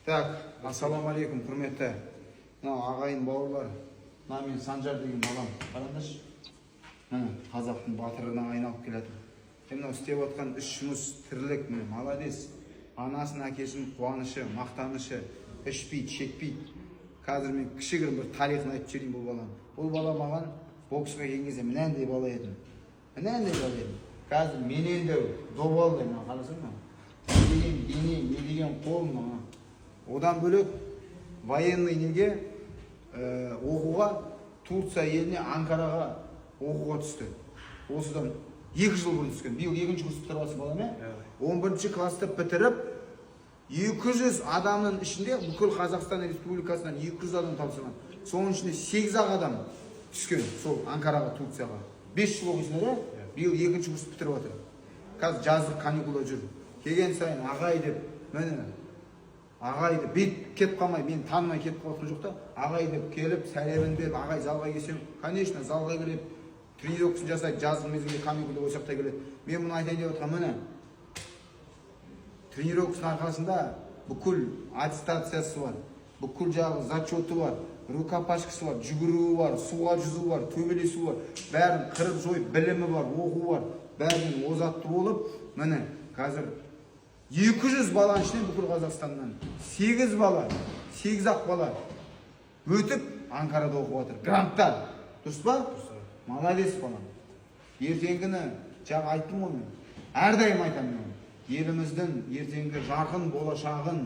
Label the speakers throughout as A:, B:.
A: Так, ассалаумағалейкум, құрметті ағайын бауырлар. Мен Санжар деген балам. Қараңдаршы. Қазақтың батырына айналып келеді. Мынау істеп отқан үш жұмыс тірлік, молодец. Анасын, әкесінің қуанышы, мақтанышы, ішпейді, шекпейді. Қазір мен кішігірім бір тарихын айтып жіберейін бұл балам. Бұл бала маған боксқа келген кезде мынандай бала едім. Қазір менен де добалдай, қарасың ба? Не деген дене, не деген қолым. Одан бөлек военный неге оқуға Турция еліне, Анкараға оқуға түсті. Осыдан 2 жыл бұрын түскен. Биыл 2-ші курс бітіріп бала ме? 11-ші класты бітіріп 200 адамның ішінде бүкіл Қазақстан Республикасынан 200 адам тапсырған. Соның ішінде 8 адам түскен сол Анкараға, Турцияға. 5 жыл оқисыңдар, биыл 2-ші курс бітіріп отыр. Қазір жаздық каникула жүр. Келген сайын ағай деп, ағай деп, бет кетіп қалмай, мен танымай кетіп қалатын жоқ та, ағай деп келіп, сәлемін беріп, ағай залға келсем, конечно, залға келіп, тренировкасын жасайды, жаздың мезгілде каникулда осы жақта келеді. Мен мұны айтайын деп отырмын, тренировкасының арқасында бүкіл аттестациясы бар, бүкіл жағы зачеты бар, рукопашкасы бар, жүгіруі бар, суға жүзу бар, төбелесу бар, бәрін қырып жойып, білімі бар, оқу бар, бәрінің озатты болып, қазір 200 баланың ішінен бүкіл Қазақстаннан 8 бала, 8-ақ бала өтіп Анкарада оқып отыр. Гранттар. Дұрыс па? Молодец балам. Ертеңгіні жаңа айттым ғой мен. Әрдайым айтамын. Еліміздің ертеңгі жарқын болашағын,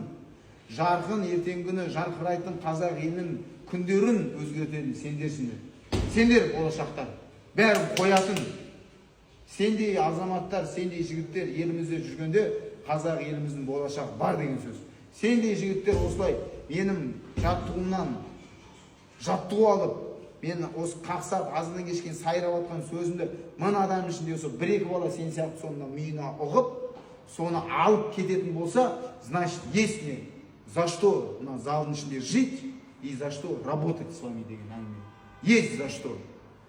A: жарқын ертеңгіні жарқырайтын қазақ елінің күндерін өзгертетін сендерсіңдер. Сендер болашақтар. Бәрін қоятын. Сендей азаматтар, сендей жігіттер елімізде жүргенде қазақ еліміздің болашағы бар деген сөз. Сендей жігіттер осылай менің жаттығымнан жаттығу алып, мен осы қақсап азынан кешкен сайрап атқан сөзімді мың адам ішінде осы 1-2 бала сен сияқты соны миына ұғып, соны алып кететін болса, значит, есть мне за что мына залдың ішінде жить и за что работать с вами деген әңгіме. Есть за что.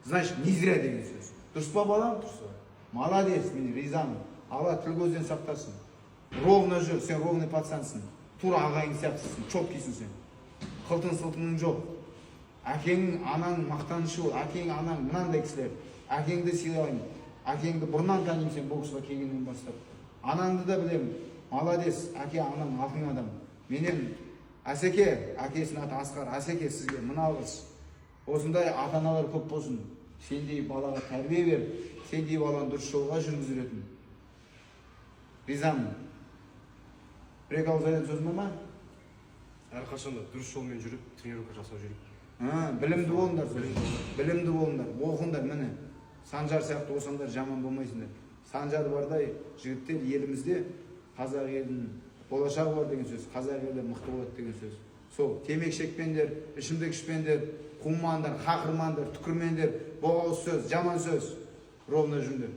A: Значит, не зря деген сөз. Дұрыс па балам? Молодец, мен ризамын. Алла тіл көзден сақтасын. Ровно жүр, сен ровный пацансың. Тура ағайың сияқтысың, чоткисің сен. Қылтың-сылтыңың жоқ. Әкең, анаң мақтанышы бол, әкең, анаң мынандай кісілер. Әкеңді сыйлайын. Әкеңді бұрыннан танимын сен боксқа келгеннен бастап. Анаңды да білемін. Молодец, әке, анаң алтын адам. Менен Асеке, әкесінің аты Асқар, Асеке сізге мына алғыс. Осындай ата-аналар көп болсын. Сендей балаға тәрбие бер, сендей баланы дұрыс жолға жүргізетін. Ризамын. Бір-екі ауыз айтатын сөзің бар ма?
B: Әрқашанда дұрыс жолмен жүріп, тренировка жасап жүріп.
A: Білімді болыңдар, білімді болыңдар, оқыңдар, міне. Санжар сияқты осаңдар жаман болмайсыңдар. Санжар бардай жігіттер елімізде қазақ елінің болашағы бар деген сөз, қазақ елі мықты болады деген сөз. Сол, темекі шекпеңдер, ішімдік ішпеңдер, қумаңдар, қақырмаңдар, түкірмеңдер, боғауыз сөз, жаман сөз. Ровно жүріңдер.